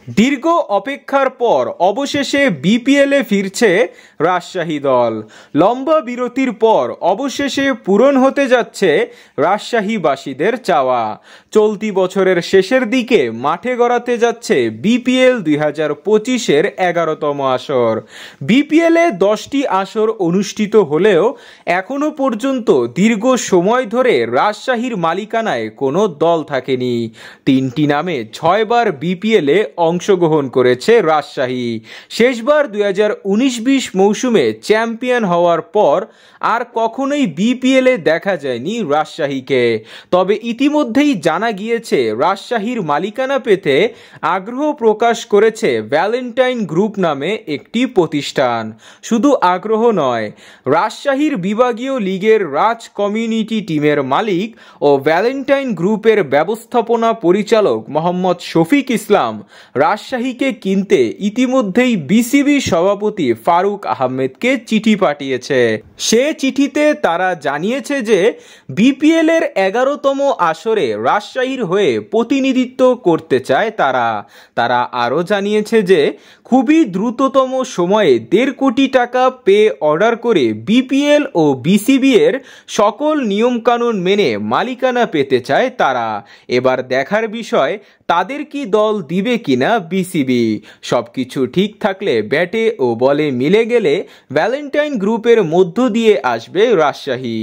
দীর্ঘ অপেক্ষার পর অবশেষে বিপিএলে ফিরছে রাজশাহী দল। লম্বা বিরতির পর অবশেষে পূরণ হতে যাচ্ছে রাজশাহীবাসীদের চাওয়া। চলতি বছরের শেষের দিকে মাঠে গড়াতে যাচ্ছে বিপিএল 2025-এর 11তম আসর। বিপিএলে 10টি আসর অনুষ্ঠিত হলেও এখনো পর্যন্ত দীর্ঘ সময় ধরে রাজশাহীর মালিকানায় কোনো দল থাকেনি। 3টি নামে 6 বার বিপিএলে অংশগ্রহণ করেছে রাজশাহী। শেষবার 2019-20 মৌসুমে চ্যাম্পিয়ন হওয়ার পর আর কখনোই বিপিএলে দেখা যায়নি রাজশাহীকে। তবে ইতিমধ্যেই জানা গিয়েছে রাজশাহীর মালিকানা পেতে আগ্রহ প্রকাশ করেছে ভ্যালেন্টাইন গ্রুপ নামে একটি প্রতিষ্ঠান। শুধু আগ্রহ নয়, রাজশাহীর বিভাগীয় লীগের রাজ কমিউনিটি টিমের মালিক ও ভ্যালেন্টাইন গ্রুপের ব্যবস্থাপনা পরিচালক মোহাম্মদ শফিক ইসলাম রাজশাহীকে কিনতে ইতিমধ্যেই বিসিবি সভাপতি ফারুক আহমেদকে চিঠি পাঠিয়েছে। সে চিঠিতে তারা জানিয়েছে যে বিপিএল এর 11তম আসরে রাজশাহীর হয়ে প্রতিনিধিত্ব করতে চায় তারা আরও জানিয়েছে যে খুবই দ্রুততম সময়ে 1.5 কোটি টাকা পে অর্ডার করে বিপিএল ও বিসিবি এর সকল নিয়মকানুন মেনে মালিকানা পেতে চায় তারা। এবার দেখার বিষয় তাদের কি দল দিবে কিনা বিসিবি। সবকিছু ঠিক থাকলে ব্যাটে ও বলে মিলে গেলে ভ্যালেন্টাইন গ্রুপের মধ্য দিয়ে আসবে রাজশাহী।